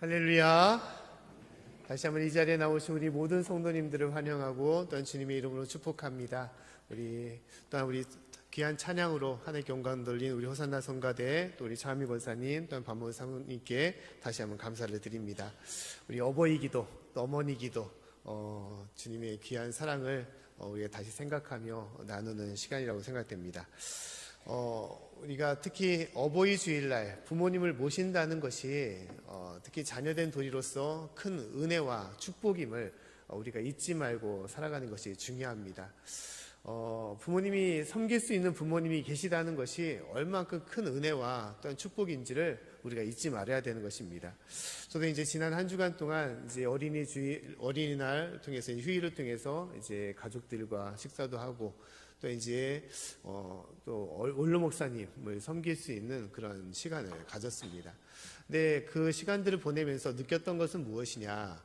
할렐루야. 다시 한번 이 자리에 나오신 우리 모든 성도님들을 환영하고 또한 주님의 이름으로 축복합니다. 또한 우리 귀한 찬양으로 하나님께 영광 돌린 우리 호산나 성가대, 또 우리 자미 권사님, 또한 박모 사모님께 다시 한번 감사를 드립니다. 우리 어버이 기도, 또 어머니 기도, 주님의 귀한 사랑을 우리가 다시 생각하며 나누는 시간이라고 생각됩니다. 우리가 특히 어버이 주일날 부모님을 모신다는 것이 특히 자녀된 도리로서 큰 은혜와 축복임을 우리가 잊지 말고 살아가는 것이 중요합니다. 부모님이 섬길 수 있는 부모님이 계시다는 것이 얼만큼 큰 은혜와 또한 축복인지를 우리가 잊지 말아야 되는 것입니다. 저도 이제 지난 한 주간 동안 이제 어린이날 통해서 휴일을 통해서 이제 가족들과 식사도 하고 또 이제 또 원로 목사님을 섬길 수 있는 그런 시간을 가졌습니다. 근데 그 시간들을 보내면서 느꼈던 것은 무엇이냐?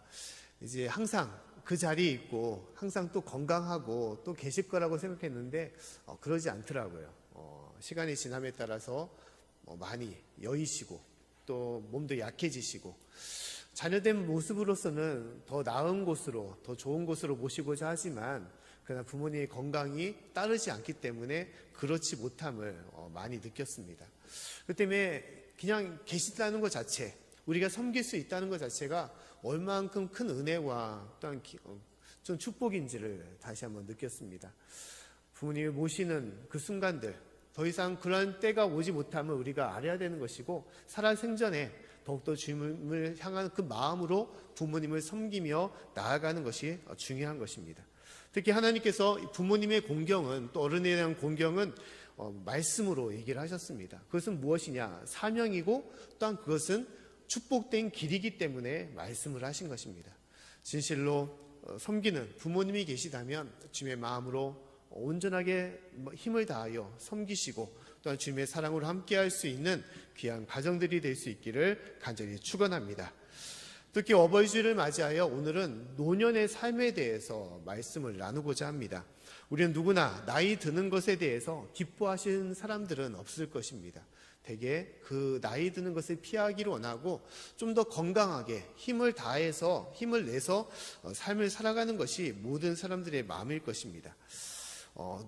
이제 항상 그 자리에 있고 항상 또 건강하고 또 계실 거라고 생각했는데 그러지 않더라고요. 시간이 지남에 따라서 많이 여이시고 또 몸도 약해지시고 자녀된 모습으로서는 더 나은 곳으로 더 좋은 곳으로 모시고자 하지만 그러나 부모님의 건강이 따르지 않기 때문에 그렇지 못함을 많이 느꼈습니다. 그 때문에 그냥 계시다는 것 자체, 우리가 섬길 수 있다는 것 자체가 얼만큼 큰 은혜와 또한 좀 축복인지를 다시 한번 느꼈습니다. 부모님을 모시는 그 순간들, 더 이상 그런 때가 오지 못함을 우리가 알아야 되는 것이고 살아생전에 더욱더 주님을 향한 그 마음으로 부모님을 섬기며 나아가는 것이 중요한 것입니다. 특히 하나님께서 부모님의 공경은 또 어른에 대한 공경은 말씀으로 얘기를 하셨습니다. 그것은 무엇이냐? 사명이고 또한 그것은 축복된 길이기 때문에 말씀을 하신 것입니다. 진실로 섬기는 부모님이 계시다면 주님의 마음으로 온전하게 힘을 다하여 섬기시고 또한 주님의 사랑으로 함께할 수 있는 귀한 가정들이 될 수 있기를 간절히 축원합니다. 특히 어버이 주일을 맞이하여 오늘은 노년의 삶에 대해서 말씀을 나누고자 합니다. 우리는 누구나 나이 드는 것에 대해서 기뻐하시는 사람들은 없을 것입니다. 대개 그 나이 드는 것을 피하기를 원하고 좀 더 건강하게 힘을 다해서 힘을 내서 삶을 살아가는 것이 모든 사람들의 마음일 것입니다.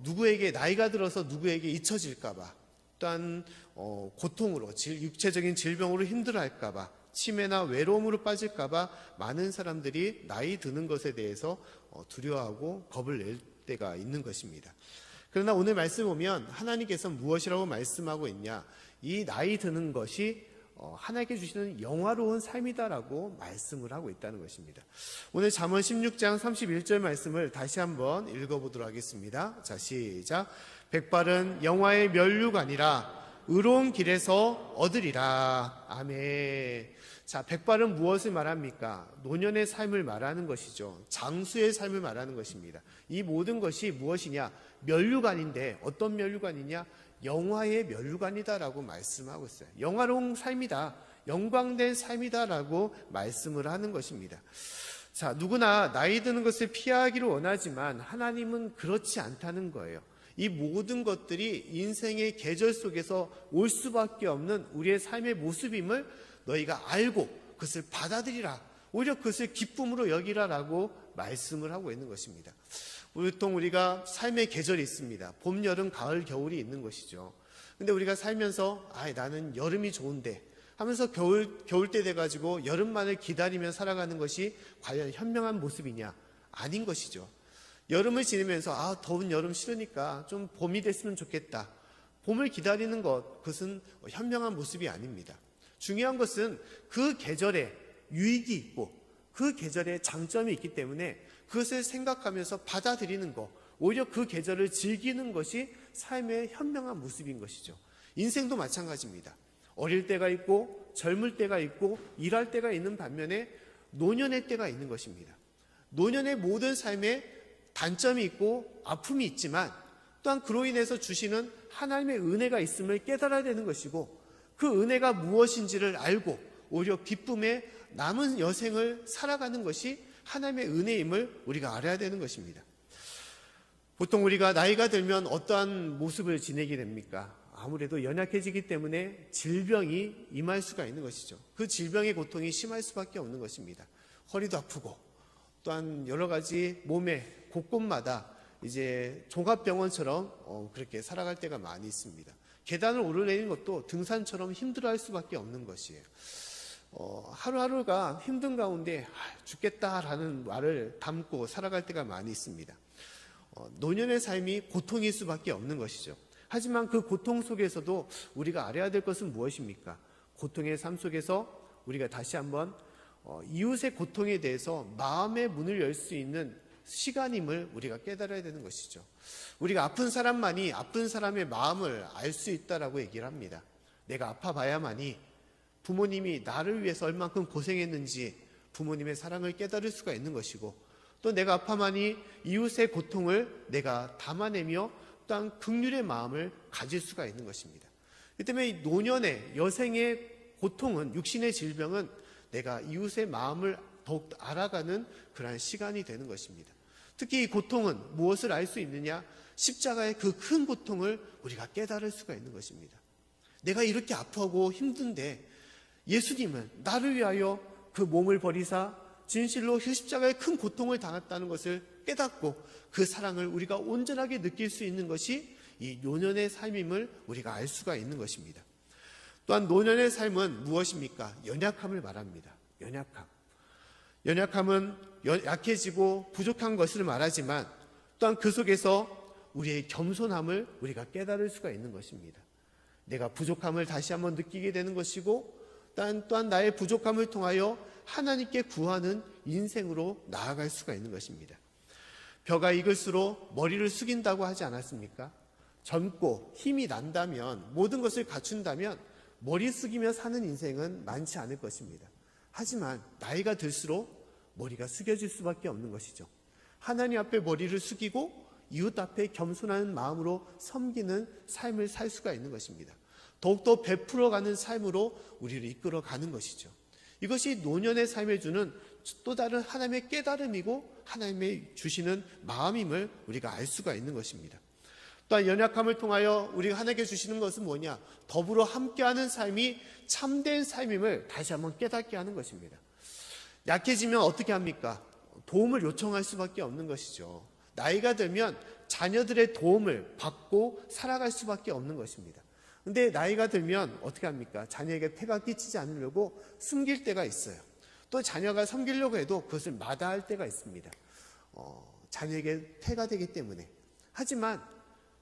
누구에게 나이가 들어서 누구에게 잊혀질까봐 또한 고통으로 육체적인 질병으로 힘들어할까봐 치매나 외로움으로 빠질까봐 많은 사람들이 나이 드는 것에 대해서 두려워하고 겁을 낼 때가 있는 것입니다. 그러나 오늘 말씀 보면 하나님께서 무엇이라고 말씀하고 있냐? 이 나이 드는 것이 하나님께 주시는 영화로운 삶이다라고 말씀을 하고 있다는 것입니다. 오늘 잠언 16장 31절 말씀을 다시 한번 읽어보도록 하겠습니다. 자, 시작. 백발은 영화의 면류가 아니라 의로운 길에서 얻으리라. 아멘. 자, 백발은 무엇을 말합니까? 노년의 삶을 말하는 것이죠. 장수의 삶을 말하는 것입니다. 이 모든 것이 무엇이냐? 면류관인데 어떤 면류관이냐? 영화의 면류관이다라고 말씀하고 있어요. 영화로운 삶이다. 영광된 삶이다라고 말씀을 하는 것입니다. 자, 누구나 나이 드는 것을 피하기를 원하지만 하나님은 그렇지 않다는 거예요. 이 모든 것들이 인생의 계절 속에서 올 수밖에 없는 우리의 삶의 모습임을 너희가 알고 그것을 받아들이라. 오히려 그것을 기쁨으로 여기라라고 말씀을 하고 있는 것입니다. 보통 우리가 삶의 계절이 있습니다. 봄, 여름, 가을, 겨울이 있는 것이죠. 근데 우리가 살면서 나는 여름이 좋은데 하면서 겨울 때 돼가지고 여름만을 기다리며 살아가는 것이 과연 현명한 모습이냐? 아닌 것이죠. 여름을 지내면서 더운 여름 싫으니까 좀 봄이 됐으면 좋겠다. 봄을 기다리는 것, 그것은 현명한 모습이 아닙니다. 중요한 것은 그 계절에 유익이 있고 그 계절에 장점이 있기 때문에 그것을 생각하면서 받아들이는 것, 오히려 그 계절을 즐기는 것이 삶의 현명한 모습인 것이죠. 인생도 마찬가지입니다. 어릴 때가 있고 젊을 때가 있고 일할 때가 있는 반면에 노년의 때가 있는 것입니다. 노년의 모든 삶에 단점이 있고 아픔이 있지만 또한 그로 인해서 주시는 하나님의 은혜가 있음을 깨달아야 되는 것이고 그 은혜가 무엇인지를 알고 오히려 기쁨에 남은 여생을 살아가는 것이 하나님의 은혜임을 우리가 알아야 되는 것입니다. 보통 우리가 나이가 들면 어떠한 모습을 지내게 됩니까? 아무래도 연약해지기 때문에 질병이 임할 수가 있는 것이죠. 그 질병의 고통이 심할 수밖에 없는 것입니다. 허리도 아프고 또한 여러 가지 몸의 곳곳마다 이제 종합병원처럼 그렇게 살아갈 때가 많이 있습니다. 계단을 오르내리는 것도 등산처럼 힘들어할 수밖에 없는 것이에요. 하루하루가 힘든 가운데 죽겠다라는 말을 담고 살아갈 때가 많이 있습니다. 노년의 삶이 고통일 수밖에 없는 것이죠. 하지만 그 고통 속에서도 우리가 알아야 될 것은 무엇입니까? 고통의 삶 속에서 우리가 다시 한번 이웃의 고통에 대해서 마음의 문을 열 수 있는 시간임을 우리가 깨달아야 되는 것이죠. 우리가 아픈 사람만이 아픈 사람의 마음을 알 수 있다라고 얘기를 합니다. 내가 아파봐야만이 부모님이 나를 위해서 얼만큼 고생했는지 부모님의 사랑을 깨달을 수가 있는 것이고, 또 내가 아파만이 이웃의 고통을 내가 담아내며 또한 긍휼의 마음을 가질 수가 있는 것입니다. 그 때문에 노년의 여생의 고통은, 육신의 질병은 내가 이웃의 마음을 더욱 알아가는 그러한 시간이 되는 것입니다. 특히 이 고통은 무엇을 알 수 있느냐? 십자가의 그 큰 고통을 우리가 깨달을 수가 있는 것입니다. 내가 이렇게 아프고 힘든데 예수님은 나를 위하여 그 몸을 버리사 진실로 십자가의 큰 고통을 당했다는 것을 깨닫고 그 사랑을 우리가 온전하게 느낄 수 있는 것이 이 노년의 삶임을 우리가 알 수가 있는 것입니다. 또한 노년의 삶은 무엇입니까? 연약함을 말합니다. 연약함은 약해지고 부족한 것을 말하지만 또한 그 속에서 우리의 겸손함을 우리가 깨달을 수가 있는 것입니다. 내가 부족함을 다시 한번 느끼게 되는 것이고, 또한 나의 부족함을 통하여 하나님께 구하는 인생으로 나아갈 수가 있는 것입니다. 벼가 익을수록 머리를 숙인다고 하지 않았습니까? 젊고 힘이 난다면, 모든 것을 갖춘다면 머리 숙이며 사는 인생은 많지 않을 것입니다. 하지만 나이가 들수록 머리가 숙여질 수밖에 없는 것이죠. 하나님 앞에 머리를 숙이고 이웃 앞에 겸손한 마음으로 섬기는 삶을 살 수가 있는 것입니다. 더욱더 베풀어가는 삶으로 우리를 이끌어가는 것이죠. 이것이 노년의 삶에 주는 또 다른 하나님의 깨달음이고 하나님의 주시는 마음임을 우리가 알 수가 있는 것입니다. 또한 연약함을 통하여 우리가 하나님께 주시는 것은 뭐냐? 더불어 함께하는 삶이 참된 삶임을 다시 한번 깨닫게 하는 것입니다. 약해지면 어떻게 합니까? 도움을 요청할 수밖에 없는 것이죠. 나이가 들면 자녀들의 도움을 받고 살아갈 수밖에 없는 것입니다. 근데 나이가 들면 어떻게 합니까? 자녀에게 폐가 끼치지 않으려고 숨길 때가 있어요. 또 자녀가 섬기려고 해도 그것을 마다할 때가 있습니다. 자녀에게 폐가 되기 때문에. 하지만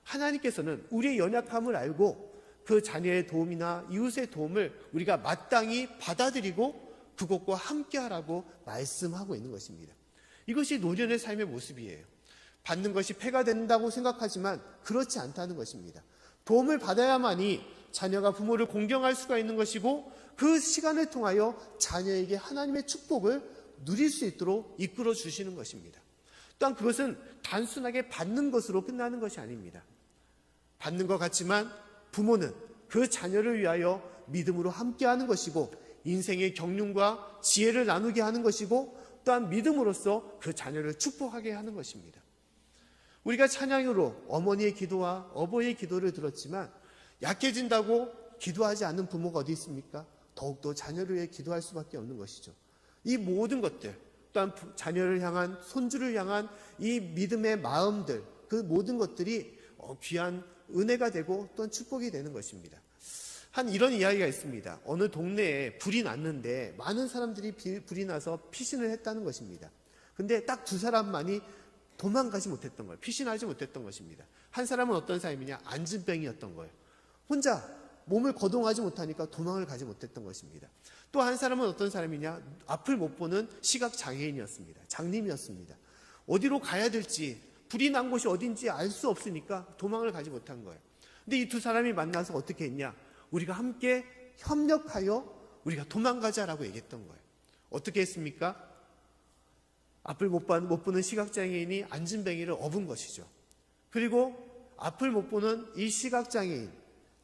하나님께서는 우리의 연약함을 알고 그 자녀의 도움이나 이웃의 도움을 우리가 마땅히 받아들이고 그것과 함께하라고 말씀하고 있는 것입니다. 이것이 노년의 삶의 모습이에요. 받는 것이 폐가 된다고 생각하지만 그렇지 않다는 것입니다. 도움을 받아야만이 자녀가 부모를 공경할 수가 있는 것이고, 그 시간을 통하여 자녀에게 하나님의 축복을 누릴 수 있도록 이끌어 주시는 것입니다. 또한 그것은 단순하게 받는 것으로 끝나는 것이 아닙니다. 받는 것 같지만 부모는 그 자녀를 위하여 믿음으로 함께하는 것이고, 인생의 경륜과 지혜를 나누게 하는 것이고, 또한 믿음으로써 그 자녀를 축복하게 하는 것입니다. 우리가 찬양으로 어머니의 기도와 어버이의 기도를 들었지만, 약해진다고 기도하지 않는 부모가 어디 있습니까? 더욱더 자녀를 위해 기도할 수밖에 없는 것이죠. 이 모든 것들, 또한 자녀를 향한, 손주를 향한 이 믿음의 마음들, 그 모든 것들이 귀한 은혜가 되고 또한 축복이 되는 것입니다. 한 이런 이야기가 있습니다. 어느 동네에 불이 났는데 많은 사람들이 불이 나서 피신을 했다는 것입니다. 근데 딱 두 사람만이 도망가지 못했던 거예요. 피신하지 못했던 것입니다. 한 사람은 어떤 사람이냐? 안진뱅이였던 거예요. 혼자 몸을 거동하지 못하니까 도망을 가지 못했던 것입니다. 또 한 사람은 어떤 사람이냐? 앞을 못 보는 시각장애인이었습니다. 장님이었습니다. 어디로 가야 될지, 불이 난 곳이 어딘지 알 수 없으니까 도망을 가지 못한 거예요. 근데 이 두 사람이 만나서 어떻게 했냐? 우리가 함께 협력하여 우리가 도망가자라고 얘기했던 거예요. 어떻게 했습니까? 앞을 못 보는 시각장애인이 안진뱅이를 업은 것이죠. 그리고 앞을 못 보는 이 시각장애인,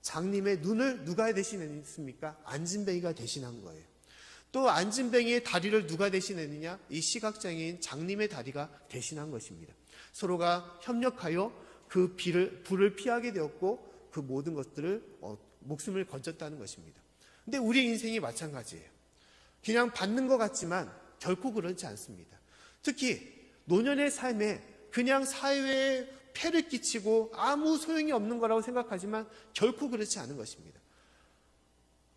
장님의 눈을 누가 대신했습니까? 안진뱅이가 대신한 거예요. 또 안진뱅이의 다리를 누가 대신했느냐? 이 시각장애인 장님의 다리가 대신한 것입니다. 서로가 협력하여 그 불을 피하게 되었고, 그 모든 것들을 목숨을 건졌다는 것입니다. 근데 우리 인생이 마찬가지예요. 그냥 받는 것 같지만 결코 그렇지 않습니다. 특히 노년의 삶에 그냥 사회에 폐를 끼치고 아무 소용이 없는 거라고 생각하지만 결코 그렇지 않은 것입니다.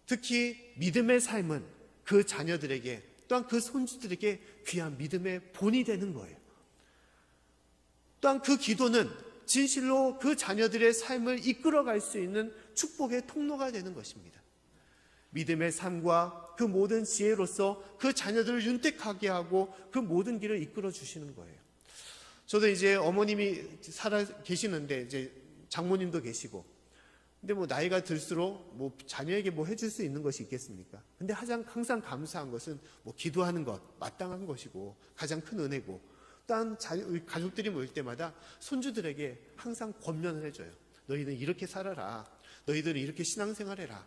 특히 믿음의 삶은 그 자녀들에게 또한 그 손주들에게 귀한 믿음의 본이 되는 거예요. 또한 그 기도는 진실로 그 자녀들의 삶을 이끌어갈 수 있는 축복의 통로가 되는 것입니다. 믿음의 삶과 그 모든 지혜로서 그 자녀들을 윤택하게 하고 그 모든 길을 이끌어 주시는 거예요. 저도 이제 어머님이 살아 계시는데 이제 장모님도 계시고, 근데 뭐 나이가 들수록 뭐 자녀에게 뭐 해줄 수 있는 것이 있겠습니까? 근데 항상 감사한 것은 뭐 기도하는 것, 마땅한 것이고 가장 큰 은혜고, 또한 가족들이 모일 때마다 손주들에게 항상 권면을 해줘요. 너희는 이렇게 살아라. 너희들은 이렇게 신앙생활해라.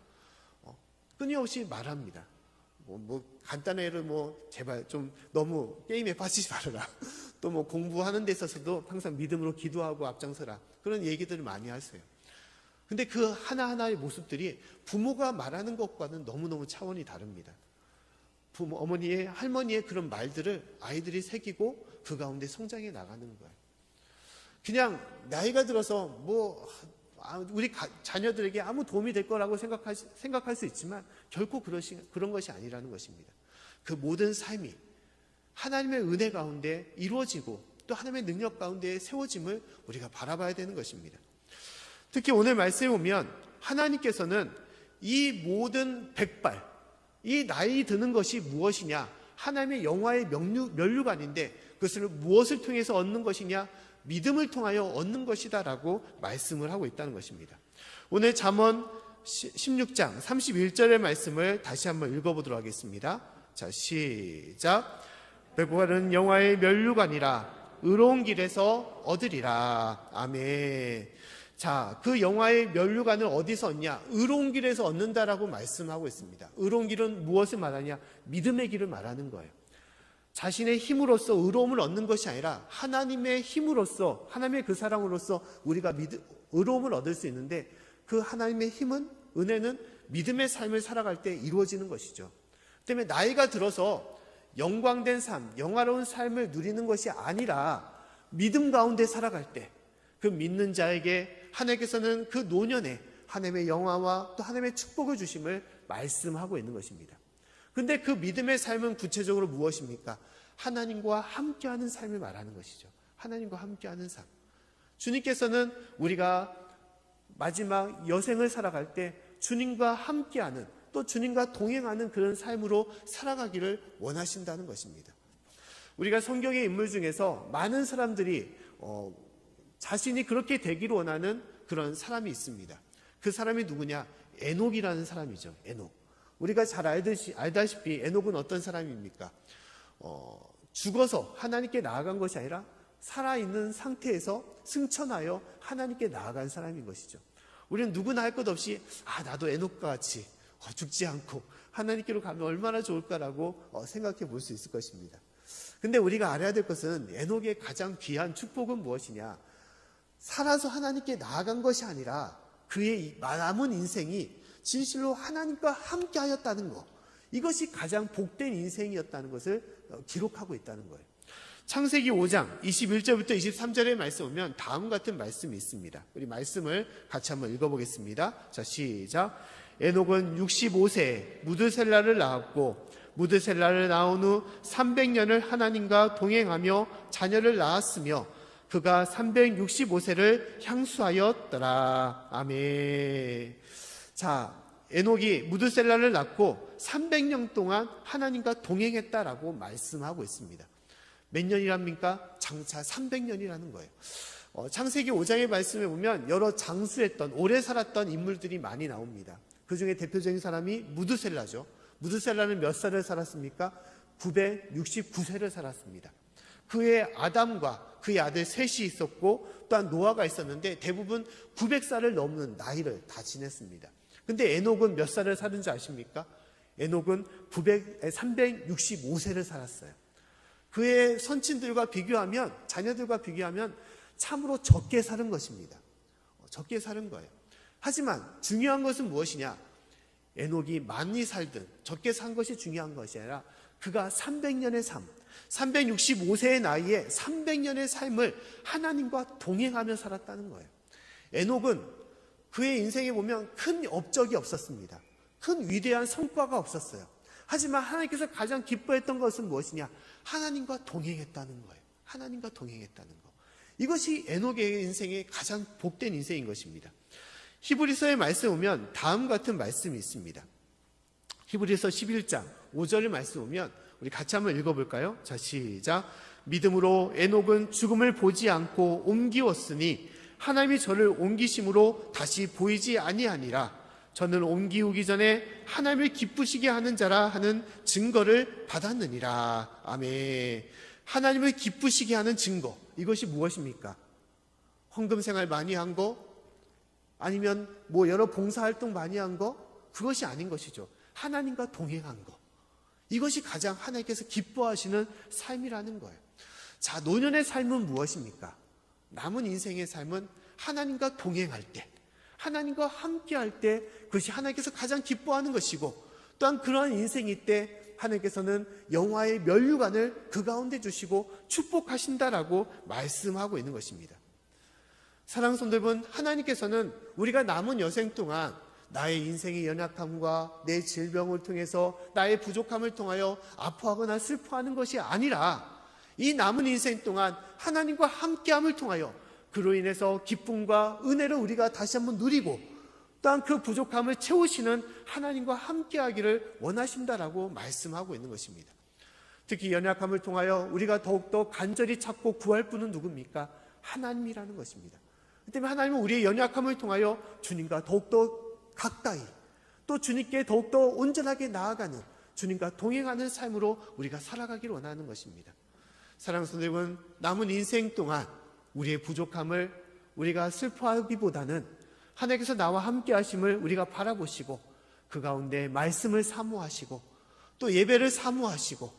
끊임없이 말합니다. 간단한 예를 제발 좀 너무 게임에 빠지지 말아라. 또 공부하는 데 있어서도 항상 믿음으로 기도하고 앞장서라. 그런 얘기들을 많이 하세요. 근데 그 하나하나의 모습들이 부모가 말하는 것과는 너무너무 차원이 다릅니다. 어머니의, 할머니의 그런 말들을 아이들이 새기고 그 가운데 성장해 나가는 거예요. 그냥 나이가 들어서 우리 자녀들에게 아무 도움이 될 거라고 생각할 수 있지만 결코 그런 것이 아니라는 것입니다. 그 모든 삶이 하나님의 은혜 가운데 이루어지고 또 하나님의 능력 가운데 세워짐을 우리가 바라봐야 되는 것입니다. 특히 오늘 말씀에 보면 하나님께서는 이 모든 백발, 이 나이 드는 것이 무엇이냐? 하나님의 영화의 면류관인데 그것을 무엇을 통해서 얻는 것이냐? 믿음을 통하여 얻는 것이다 라고 말씀을 하고 있다는 것입니다. 오늘 잠언 16장 31절의 말씀을 다시 한번 읽어보도록 하겠습니다. 자, 시작. 백발은 영화의 면류관이라 의로운 길에서 얻으리라. 아멘. 자, 그 영화의 면류관을 어디서 얻냐? 의로운 길에서 얻는다라고 말씀하고 있습니다. 의로운 길은 무엇을 말하냐? 믿음의 길을 말하는 거예요. 자신의 힘으로써 의로움을 얻는 것이 아니라 하나님의 힘으로써, 하나님의 그 사랑으로서 우리가 의로움을 얻을 수 있는데, 그 하나님의 힘은, 은혜는 믿음의 삶을 살아갈 때 이루어지는 것이죠. 때문에 나이가 들어서 영광된 삶, 영화로운 삶을 누리는 것이 아니라 믿음 가운데 살아갈 때 그 믿는 자에게 하나님께서는 그 노년에 하나님의 영화와 또 하나님의 축복을 주심을 말씀하고 있는 것입니다. 그런데 그 믿음의 삶은 구체적으로 무엇입니까? 하나님과 함께하는 삶을 말하는 것이죠. 하나님과 함께하는 삶. 주님께서는 우리가 마지막 여생을 살아갈 때 주님과 함께하는, 또 주님과 동행하는 그런 삶으로 살아가기를 원하신다는 것입니다. 우리가 성경의 인물 중에서 많은 사람들이 자신이 그렇게 되기를 원하는 그런 사람이 있습니다. 그 사람이 누구냐? 에녹이라는 사람이죠. 에녹. 우리가 잘 알다시피 에녹은 어떤 사람입니까? 죽어서 하나님께 나아간 것이 아니라 살아있는 상태에서 승천하여 하나님께 나아간 사람인 것이죠. 우리는 누구나 할 것 없이 나도 에녹과 같이 죽지 않고 하나님께로 가면 얼마나 좋을까라고 생각해 볼 수 있을 것입니다. 근데 우리가 알아야 될 것은 에녹의 가장 귀한 축복은 무엇이냐? 살아서 하나님께 나아간 것이 아니라 그의 남은 인생이 진실로 하나님과 함께 하였다는 것, 이것이 가장 복된 인생이었다는 것을 기록하고 있다는 거예요. 창세기 5장 21절부터 23절의 말씀 보면 다음 같은 말씀이 있습니다. 우리 말씀을 같이 한번 읽어보겠습니다. 자, 시작. 에녹은 65세에 무드셀라를 낳았고 무드셀라를 낳은 후 300년을 하나님과 동행하며 자녀를 낳았으며 그가 365세를 향수하였더라. 아멘. 자, 에녹이 무드셀라를 낳고 300년 동안 하나님과 동행했다라고 말씀하고 있습니다. 몇 년이랍니까? 장차 300년이라는 거예요. 창세기 5장의 말씀에 보면 여러 장수했던, 오래 살았던 인물들이 많이 나옵니다. 그 중에 대표적인 사람이 무드셀라죠. 무드셀라는 몇 살을 살았습니까? 969세를 살았습니다. 그의 아담과 그의 아들 셋이 있었고 또한 노아가 있었는데 대부분 900살을 넘는 나이를 다 지냈습니다. 근데 에녹은 몇 살을 사는지 아십니까? 에녹은 365세를 살았어요. 그의 선친들과 비교하면, 자녀들과 비교하면 참으로 적게 사는 것입니다. 적게 사는 거예요. 하지만 중요한 것은 무엇이냐? 에녹이 많이 살든 적게 산 것이 중요한 것이 아니라 그가 300년의 삶, 365세의 나이에 300년의 삶을 하나님과 동행하며 살았다는 거예요. 에녹은 그의 인생에 보면 큰 업적이 없었습니다. 큰 위대한 성과가 없었어요. 하지만 하나님께서 가장 기뻐했던 것은 무엇이냐? 하나님과 동행했다는 거예요. 하나님과 동행했다는 거. 이것이 에녹의 인생의 가장 복된 인생인 것입니다. 히브리서의 말씀 보면 다음 같은 말씀이 있습니다. 히브리서 11장 5절의 말씀 보면 우리 같이 한번 읽어볼까요? 자, 시작. 믿음으로 에녹은 죽음을 보지 않고 옮기웠으니 하나님이 저를 옮기심으로 다시 보이지 아니하니라. 저는 옮기우기 전에 하나님을 기쁘시게 하는 자라 하는 증거를 받았느니라. 아멘. 하나님을 기쁘시게 하는 증거, 이것이 무엇입니까? 헌금 생활 많이 한 거? 아니면 여러 봉사활동 많이 한 거? 그것이 아닌 것이죠. 하나님과 동행한 거. 이것이 가장 하나님께서 기뻐하시는 삶이라는 거예요. 자, 노년의 삶은 무엇입니까? 남은 인생의 삶은 하나님과 동행할 때, 하나님과 함께 할 때, 그것이 하나님께서 가장 기뻐하는 것이고, 또한 그러한 인생일 때 하나님께서는 영화의 면류관을 그 가운데 주시고 축복하신다라고 말씀하고 있는 것입니다. 사랑하는 성도 여러분, 하나님께서는 우리가 남은 여생 동안 나의 인생의 연약함과 내 질병을 통해서 나의 부족함을 통하여 아파하거나 슬퍼하는 것이 아니라 이 남은 인생 동안 하나님과 함께함을 통하여 그로 인해서 기쁨과 은혜를 우리가 다시 한번 누리고 또한 그 부족함을 채우시는 하나님과 함께하기를 원하신다라고 말씀하고 있는 것입니다. 특히 연약함을 통하여 우리가 더욱더 간절히 찾고 구할 분은 누굽니까? 하나님이라는 것입니다. 그 때문에 하나님은 우리의 연약함을 통하여 주님과 더욱더 가까이, 또 주님께 더욱더 온전하게 나아가는, 주님과 동행하는 삶으로 우리가 살아가기를 원하는 것입니다. 사랑하는 성도 여러분, 남은 인생 동안 우리의 부족함을 우리가 슬퍼하기보다는 하나님께서 나와 함께 하심을 우리가 바라보시고 그 가운데 말씀을 사모하시고 또 예배를 사모하시고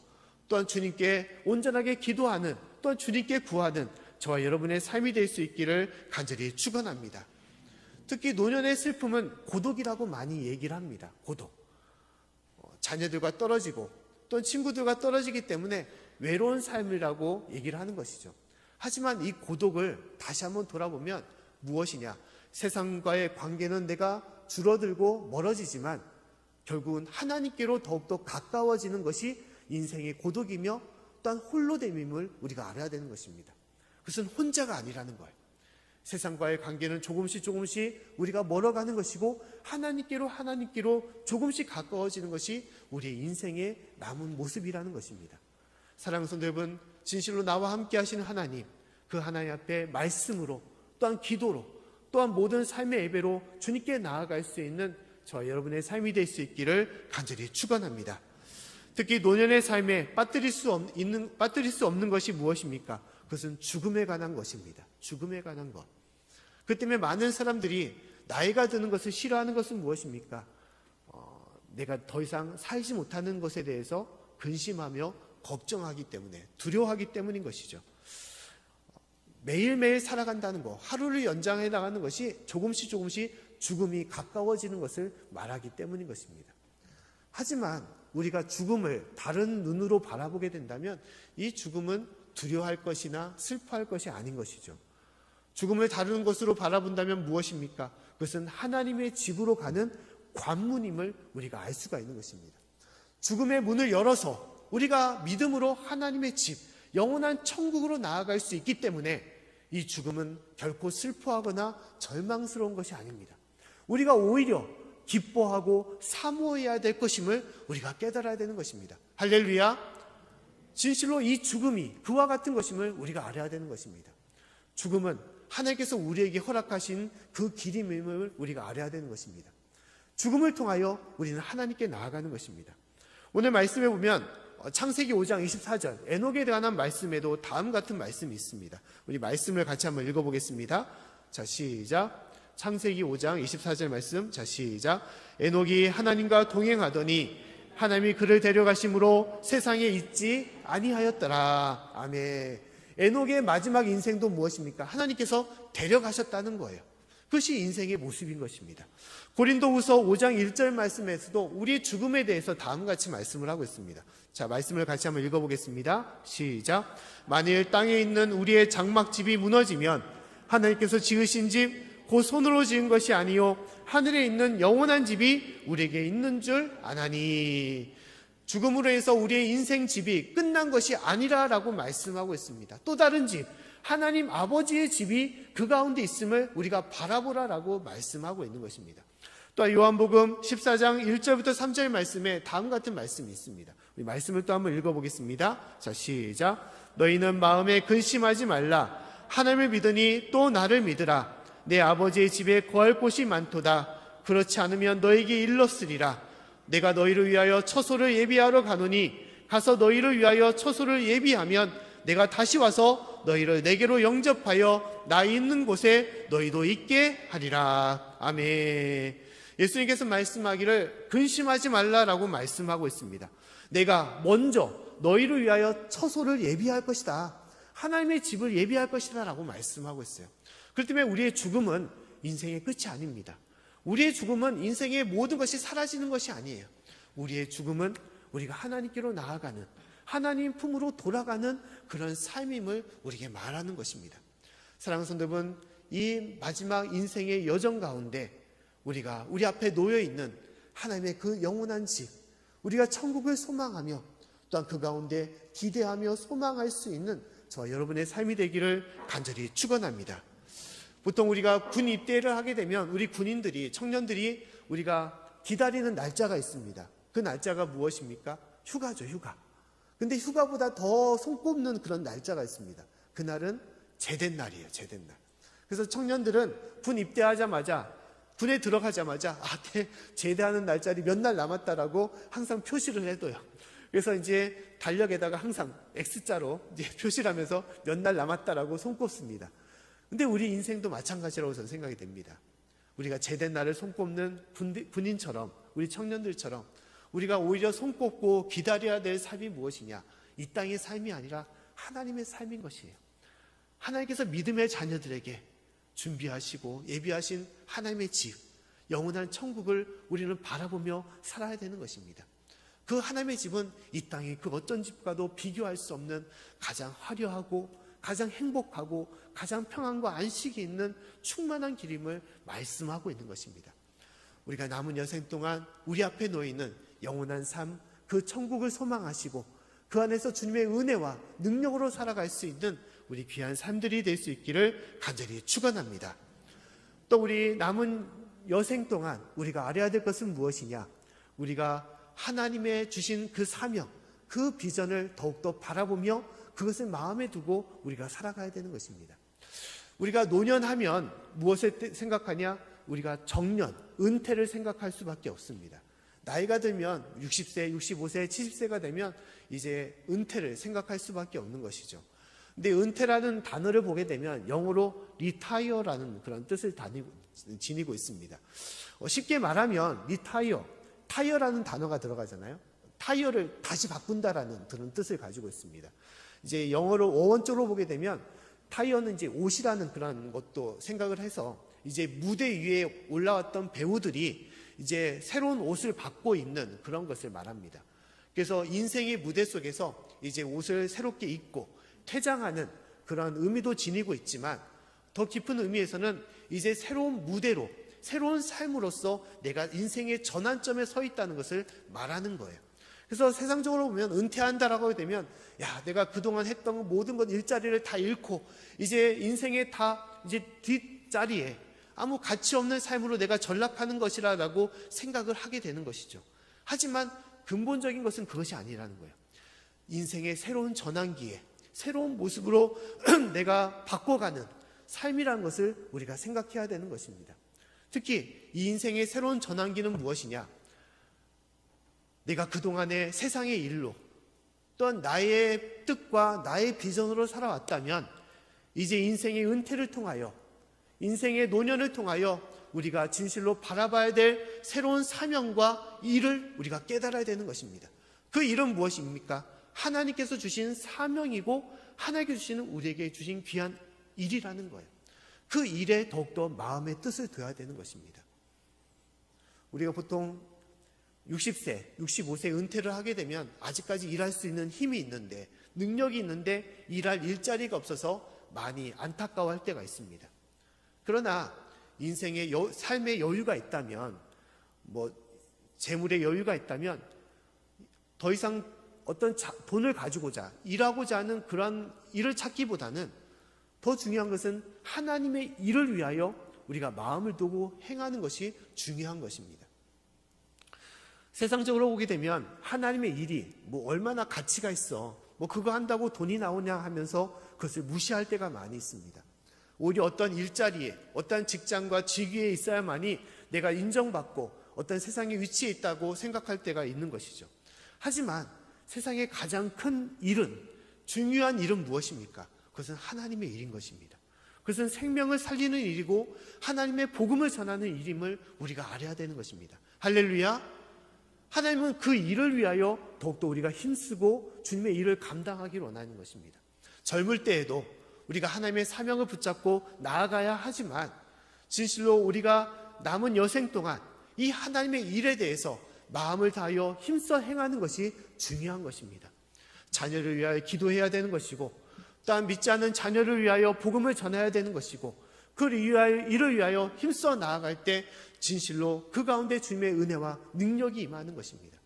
또한 주님께 온전하게 기도하는, 또한 주님께 구하는 저와 여러분의 삶이 될 수 있기를 간절히 축원합니다. 특히 노년의 슬픔은 고독이라고 많이 얘기를 합니다. 고독. 자녀들과 떨어지고 또 친구들과 떨어지기 때문에 외로운 삶이라고 얘기를 하는 것이죠. 하지만 이 고독을 다시 한번 돌아보면 무엇이냐? 세상과의 관계는 내가 줄어들고 멀어지지만 결국은 하나님께로 더욱더 가까워지는 것이 인생의 고독이며 또한 홀로됨임을 우리가 알아야 되는 것입니다. 그것은 혼자가 아니라는 거예요. 세상과의 관계는 조금씩 우리가 멀어가는 것이고 하나님께로 조금씩 가까워지는 것이 우리의 인생의 남은 모습이라는 것입니다. 사랑하는 성도 여러분, 진실로 나와 함께 하시는 하나님, 그 하나님 앞에 말씀으로 또한 기도로 또한 모든 삶의 예배로 주님께 나아갈 수 있는 저와 여러분의 삶이 될 수 있기를 간절히 축원합니다. 특히 노년의 삶에 빠뜨릴 수 없는 것이 무엇입니까? 그것은 죽음에 관한 것입니다. 죽음에 관한 것. 그 때문에 많은 사람들이 나이가 드는 것을 싫어하는 것은 무엇입니까? 내가 더 이상 살지 못하는 것에 대해서 근심하며 걱정하기 때문에, 두려워하기 때문인 것이죠. 매일매일 살아간다는 것, 하루를 연장해 나가는 것이 조금씩 죽음이 가까워지는 것을 말하기 때문인 것입니다. 하지만 우리가 죽음을 다른 눈으로 바라보게 된다면 이 죽음은 두려워할 것이나 슬퍼할 것이 아닌 것이죠. 죽음을 다른 것으로 바라본다면 무엇입니까? 그것은 하나님의 집으로 가는 관문임을 우리가 알 수가 있는 것입니다. 죽음의 문을 열어서 우리가 믿음으로 하나님의 집, 영원한 천국으로 나아갈 수 있기 때문에 이 죽음은 결코 슬퍼하거나 절망스러운 것이 아닙니다. 우리가 오히려 기뻐하고 사모해야 될 것임을 우리가 깨달아야 되는 것입니다. 할렐루야. 진실로 이 죽음이 그와 같은 것임을 우리가 알아야 되는 것입니다. 죽음은 하나님께서 우리에게 허락하신 그 길임을 우리가 알아야 되는 것입니다. 죽음을 통하여 우리는 하나님께 나아가는 것입니다. 오늘 말씀에 보면 창세기 5장 24절 에녹에 관한 말씀에도 다음 같은 말씀이 있습니다. 우리 말씀을 같이 한번 읽어보겠습니다. 자, 시작. 창세기 5장 24절 말씀. 자, 시작. 에녹이 하나님과 동행하더니 하나님이 그를 데려가심으로 세상에 있지 아니하였더라. 아멘. 에녹의 마지막 인생도 무엇입니까? 하나님께서 데려가셨다는 거예요. 그것이 인생의 모습인 것입니다. 고린도후서 5장 1절 말씀에서도 우리의 죽음에 대해서 다음과 같이 말씀을 하고 있습니다. 자, 말씀을 같이 한번 읽어보겠습니다. 시작. 만일 땅에 있는 우리의 장막집이 무너지면 하나님께서 지으신 집 곧 손으로 지은 것이 아니요 하늘에 있는 영원한 집이 우리에게 있는 줄 아나니. 죽음으로 해서 우리의 인생 집이 끝난 것이 아니라라고 말씀하고 있습니다. 또 다른 집, 하나님 아버지의 집이 그 가운데 있음을 우리가 바라보라라고 말씀하고 있는 것입니다. 또 요한복음 14장 1절부터 3절 말씀에 다음 같은 말씀이 있습니다. 우리 말씀을 또 한번 읽어보겠습니다. 자, 시작. 너희는 마음에 근심하지 말라. 하나님을 믿으니 또 나를 믿으라. 내 아버지의 집에 거할 곳이 많도다. 그렇지 않으면 너에게 일렀으리라. 내가 너희를 위하여 처소를 예비하러 가노니 가서 너희를 위하여 처소를 예비하면 내가 다시 와서 너희를 내게로 영접하여 나 있는 곳에 너희도 있게 하리라. 아멘. 예수님께서 말씀하기를 근심하지 말라라고 말씀하고 있습니다. 내가 먼저 너희를 위하여 처소를 예비할 것이다. 하나님의 집을 예비할 것이다 라고 말씀하고 있어요. 그렇기 때문에 우리의 죽음은 인생의 끝이 아닙니다. 우리의 죽음은 인생의 모든 것이 사라지는 것이 아니에요. 우리의 죽음은 우리가 하나님께로 나아가는, 하나님 품으로 돌아가는 그런 삶임을 우리에게 말하는 것입니다. 사랑하는 성도 여러분, 이 마지막 인생의 여정 가운데 우리가 우리 앞에 놓여있는 하나님의 그 영원한 집, 우리가 천국을 소망하며 또한 그 가운데 기대하며 소망할 수 있는 저와 여러분의 삶이 되기를 간절히 축원합니다. 보통 우리가 군 입대를 하게 되면 우리 군인들이, 청년들이 우리가 기다리는 날짜가 있습니다. 그 날짜가 무엇입니까? 휴가죠, 휴가. 근데 휴가보다 더 손꼽는 그런 날짜가 있습니다. 그날은 제된 날이에요, 제된 날. 그래서 청년들은 군 입대하자마자, 군에 들어가자마자 제대하는 날짜리 몇 날 남았다라고 항상 표시를 해둬요. 그래서 이제 달력에다가 항상 X자로 이제 표시를 하면서 몇 날 남았다라고 손꼽습니다. 근데 우리 인생도 마찬가지라고 저는 생각이 됩니다. 우리가 제된 날을 손꼽는 군인처럼, 우리 청년들처럼 우리가 오히려 손꼽고 기다려야 될 삶이 무엇이냐? 이 땅의 삶이 아니라 하나님의 삶인 것이에요. 하나님께서 믿음의 자녀들에게 준비하시고 예비하신 하나님의 집, 영원한 천국을 우리는 바라보며 살아야 되는 것입니다. 그 하나님의 집은 이 땅의 그 어떤 집과도 비교할 수 없는 가장 화려하고 가장 행복하고 가장 평안과 안식이 있는 충만한 길임을 말씀하고 있는 것입니다. 우리가 남은 여생 동안 우리 앞에 놓이는 영원한 삶, 그 천국을 소망하시고 그 안에서 주님의 은혜와 능력으로 살아갈 수 있는 우리 귀한 삶들이 될 수 있기를 간절히 축원합니다. 또 우리 남은 여생 동안 우리가 알아야 될 것은 무엇이냐? 우리가 하나님의 주신 그 사명, 그 비전을 더욱더 바라보며 그것을 마음에 두고 우리가 살아가야 되는 것입니다. 우리가 노년하면 무엇을 생각하냐? 우리가 정년, 은퇴를 생각할 수밖에 없습니다. 나이가 들면 60세, 65세, 70세가 되면 이제 은퇴를 생각할 수밖에 없는 것이죠. 근데 은퇴라는 단어를 보게 되면 영어로 retire라는 그런 뜻을 지니고 있습니다. 쉽게 말하면 retire, 타이어라는 단어가 들어가잖아요. 타이어를 다시 바꾼다라는 그런 뜻을 가지고 있습니다. 이제 영어로 어원적으로 보게 되면 타이어는 이제 옷이라는 그런 것도 생각을 해서 이제 무대 위에 올라왔던 배우들이 이제 새로운 옷을 받고 있는 그런 것을 말합니다. 그래서 인생의 무대 속에서 이제 옷을 새롭게 입고 퇴장하는 그런 의미도 지니고 있지만 더 깊은 의미에서는 이제 새로운 무대로 새로운 삶으로서 내가 인생의 전환점에 서 있다는 것을 말하는 거예요. 그래서 세상적으로 보면 은퇴한다라고 하게 되면 내가 그동안 했던 모든 것 일자리를 다 잃고 이제 인생의 다 이제 뒷자리에 아무 가치 없는 삶으로 내가 전락하는 것이라고 생각을 하게 되는 것이죠. 하지만 근본적인 것은 그것이 아니라는 거예요. 인생의 새로운 전환기에 새로운 모습으로 내가 바꿔가는 삶이라는 것을 우리가 생각해야 되는 것입니다. 특히 이 인생의 새로운 전환기는 무엇이냐? 내가 그동안의 세상의 일로 또한 나의 뜻과 나의 비전으로 살아왔다면 이제 인생의 은퇴를 통하여 인생의 노년을 통하여 우리가 진실로 바라봐야 될 새로운 사명과 일을 우리가 깨달아야 되는 것입니다. 그 일은 무엇입니까? 하나님께서 주신 사명이고 하나님께서 주시는 우리에게 주신 귀한 일이라는 거예요. 그 일에 더욱더 마음의 뜻을 둬야 되는 것입니다. 우리가 보통 60세, 65세 은퇴를 하게 되면 아직까지 일할 수 있는 힘이 있는데, 능력이 있는데 일할 일자리가 없어서 많이 안타까워할 때가 있습니다. 그러나 인생의 삶의 여유가 있다면, 재물의 여유가 있다면 더 이상 어떤 돈을 가지고자 일하고자 하는 그런 일을 찾기보다는 더 중요한 것은 하나님의 일을 위하여 우리가 마음을 두고 행하는 것이 중요한 것입니다. 세상적으로 보게 되면 하나님의 일이 얼마나 가치가 있어, 그거 한다고 돈이 나오냐 하면서 그것을 무시할 때가 많이 있습니다. 오히려 어떤 일자리에, 어떤 직장과 직위에 있어야만이 내가 인정받고 어떤 세상의 위치에 있다고 생각할 때가 있는 것이죠. 하지만 세상의 가장 큰 일은, 중요한 일은 무엇입니까? 그것은 하나님의 일인 것입니다. 그것은 생명을 살리는 일이고 하나님의 복음을 전하는 일임을 우리가 알아야 되는 것입니다. 할렐루야! 하나님은 그 일을 위하여 더욱더 우리가 힘쓰고 주님의 일을 감당하기를 원하는 것입니다. 젊을 때에도 우리가 하나님의 사명을 붙잡고 나아가야 하지만 진실로 우리가 남은 여생 동안 이 하나님의 일에 대해서 마음을 다하여 힘써 행하는 것이 중요한 것입니다. 자녀를 위하여 기도해야 되는 것이고, 또한 믿지 않는 자녀를 위하여 복음을 전해야 되는 것이고, 그 일을 위하여 힘써 나아갈 때 진실로 그 가운데 주님의 은혜와 능력이 임하는 것입니다.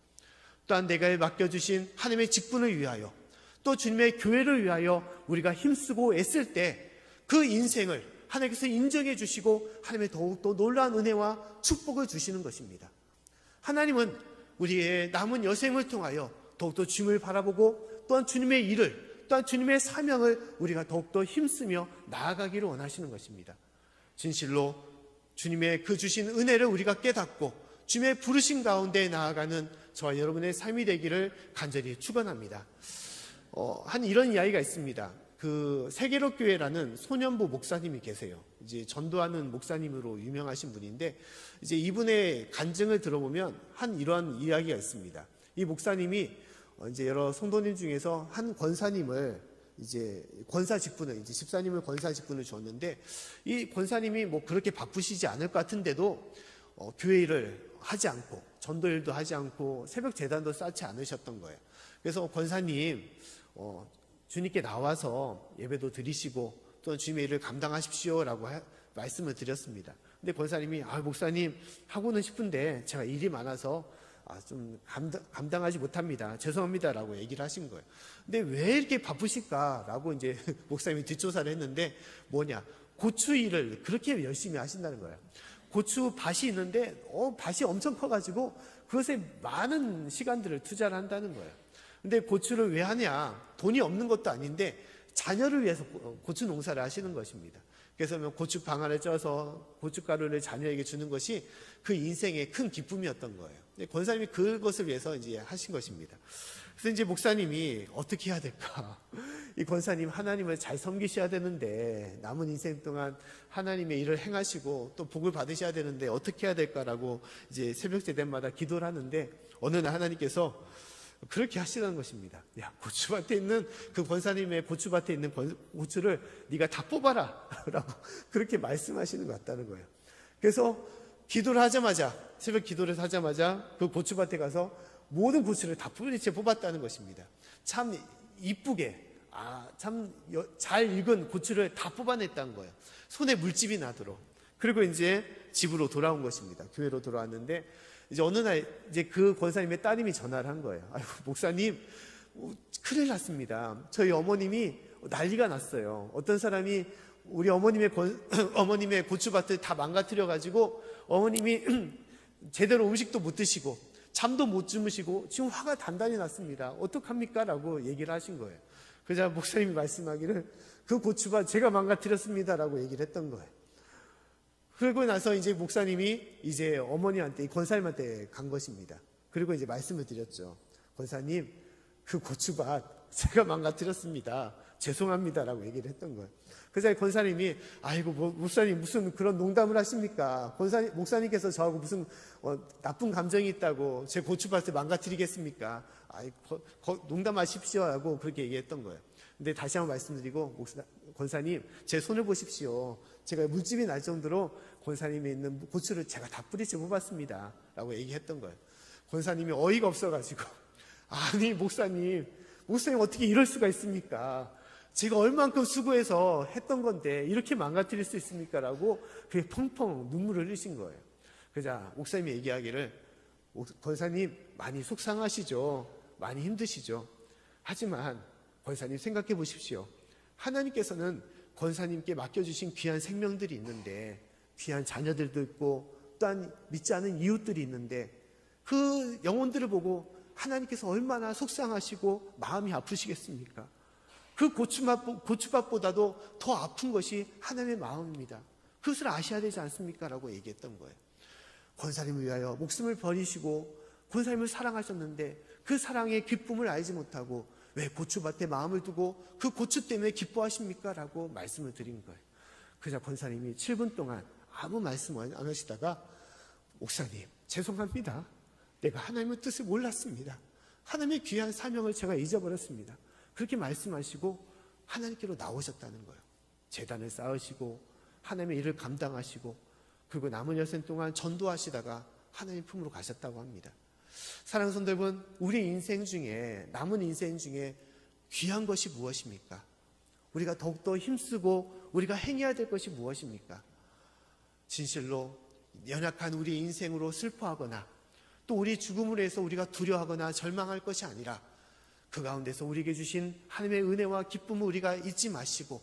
또한 내가 맡겨주신 하나님의 직분을 위하여, 또 주님의 교회를 위하여 우리가 힘쓰고 애쓸 때 그 인생을 하나님께서 인정해 주시고 하나님의 더욱더 놀라운 은혜와 축복을 주시는 것입니다. 하나님은 우리의 남은 여생을 통하여 더욱더 주님을 바라보고 또한 주님의 일을, 또한 주님의 사명을 우리가 더욱더 힘쓰며 나아가기를 원하시는 것입니다. 진실로 주님의 그 주신 은혜를 우리가 깨닫고 주님의 부르신 가운데 나아가는 저와 여러분의 삶이 되기를 간절히 축원합니다. 한 이런 이야기가 있습니다. 그 세계로 교회라는 소년부 목사님이 계세요. 이제 전도하는 목사님으로 유명하신 분인데, 이제 이분의 간증을 들어보면 한 이러한 이야기가 있습니다. 이 목사님이 이제 여러 성도님 중에서 한 권사님을 이제 권사 직분을, 이제 집사님을 권사 직분을 줬는데, 이 권사님이 그렇게 바쁘시지 않을 것 같은데도 교회 일을 하지 않고 전도 일도 하지 않고 새벽 제단도 쌓지 않으셨던 거예요. 그래서 권사님 주님께 나와서 예배도 드리시고 또 주님의 일을 감당하십시오라고 말씀을 드렸습니다. 근데 권사님이 목사님 하고는 싶은데 제가 일이 많아서 좀 감당하지 못합니다. 죄송합니다라고 얘기를 하신 거예요. 근데 왜 이렇게 바쁘실까라고 이제 목사님이 뒷조사를 했는데 고추 일을 그렇게 열심히 하신다는 거예요. 고추 밭이 있는데 밭이 엄청 커가지고 그것에 많은 시간들을 투자를 한다는 거예요. 근데 고추를 왜 하냐? 돈이 없는 것도 아닌데 자녀를 위해서 고추 농사를 하시는 것입니다. 그래서 고추 방아를 쪄서 고춧가루를 자녀에게 주는 것이 그 인생의 큰 기쁨이었던 거예요. 권사님이 그것을 위해서 이제 하신 것입니다. 그래서 이제 목사님이 어떻게 해야 될까? 이 권사님 하나님을 잘 섬기셔야 되는데 남은 인생 동안 하나님의 일을 행하시고 또 복을 받으셔야 되는데 어떻게 해야 될까라고 이제 새벽 제대마다 기도를 하는데 어느 날 하나님께서 그렇게 하시라는 것입니다. 고추밭에 있는 그 권사님의 고추밭에 있는 고추를 네가 다 뽑아라 라고 그렇게 말씀하시는 것 같다는 거예요. 그래서 기도를 하자마자, 새벽 기도를 하자마자 그 고추밭에 가서 모든 고추를 다 뿌리채 뽑았다는 것입니다. 참 이쁘게, 참 잘 익은 고추를 다 뽑아냈다는 거예요. 손에 물집이 나도록. 그리고 이제 집으로 돌아온 것입니다. 교회로 돌아왔는데 이제 어느 날 이제 그 권사님의 따님이 전화를 한 거예요. 목사님, 큰일 났습니다. 저희 어머님이 난리가 났어요. 어떤 사람이 우리 어머님의 고추밭을 다 망가뜨려가지고 어머님이 제대로 음식도 못 드시고 잠도 못 주무시고 지금 화가 단단히 났습니다. 어떡합니까? 라고 얘기를 하신 거예요. 그러자 목사님이 말씀하기를 그 고추밭 제가 망가뜨렸습니다. 라고 얘기를 했던 거예요. 그러고 나서 이제 목사님이 이제 어머니한테, 권사님한테 간 것입니다. 그리고 이제 말씀을 드렸죠. 권사님, 그 고추밭 제가 망가뜨렸습니다. 죄송합니다라고 얘기를 했던 거예요. 그래서 권사님이 목사님 무슨 그런 농담을 하십니까? 목사님께서 저하고 무슨 나쁜 감정이 있다고 제 고추밭을 망가뜨리겠습니까? 농담하십시오 하고 그렇게 얘기했던 거예요. 근데 다시 한번 말씀드리고 권사님 제 손을 보십시오. 제가 물집이 날 정도로 권사님이 있는 고추를 제가 다 뿌리째 뽑았습니다 라고 얘기했던 거예요. 권사님이 어이가 없어가지고 아니 목사님 어떻게 이럴 수가 있습니까? 제가 얼만큼 수고해서 했던 건데 이렇게 망가뜨릴 수 있습니까? 라고 그게 펑펑 눈물을 흘리신 거예요. 그러자 목사님이 얘기하기를 권사님 많이 속상하시죠? 많이 힘드시죠? 하지만 권사님 생각해 보십시오. 하나님께서는 권사님께 맡겨주신 귀한 생명들이 있는데 귀한 자녀들도 있고 또한 믿지 않은 이웃들이 있는데 그 영혼들을 보고 하나님께서 얼마나 속상하시고 마음이 아프시겠습니까? 그 고추밭보다도 더 아픈 것이 하나님의 마음입니다. 그것을 아셔야 되지 않습니까? 라고 얘기했던 거예요. 권사님을 위하여 목숨을 버리시고 권사님을 사랑하셨는데 그 사랑의 기쁨을 알지 못하고 왜 고추밭에 마음을 두고 그 고추 때문에 기뻐하십니까? 라고 말씀을 드린 거예요. 그러자 권사님이 7분 동안 아무 말씀 안 하시다가 목사님 죄송합니다. 내가 하나님의 뜻을 몰랐습니다. 하나님의 귀한 사명을 제가 잊어버렸습니다. 그렇게 말씀하시고 하나님께로 나오셨다는 거예요. 제단을 쌓으시고 하나님의 일을 감당하시고 그리고 남은 여생 동안 전도하시다가 하나님 품으로 가셨다고 합니다. 사랑하는 성도 여러분, 우리 인생 중에 남은 인생 중에 귀한 것이 무엇입니까? 우리가 더욱더 힘쓰고 우리가 행해야 될 것이 무엇입니까? 진실로 연약한 우리 인생으로 슬퍼하거나 또 우리 죽음으로 해서 우리가 두려워하거나 절망할 것이 아니라 그 가운데서 우리에게 주신 하나님의 은혜와 기쁨을 우리가 잊지 마시고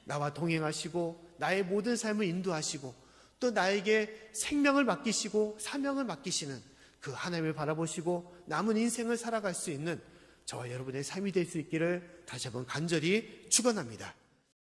나와 동행하시고 나의 모든 삶을 인도하시고 또 나에게 생명을 맡기시고 사명을 맡기시는 그 하나님을 바라보시고 남은 인생을 살아갈 수 있는 저와 여러분의 삶이 될 수 있기를 다시 한번 간절히 축원합니다.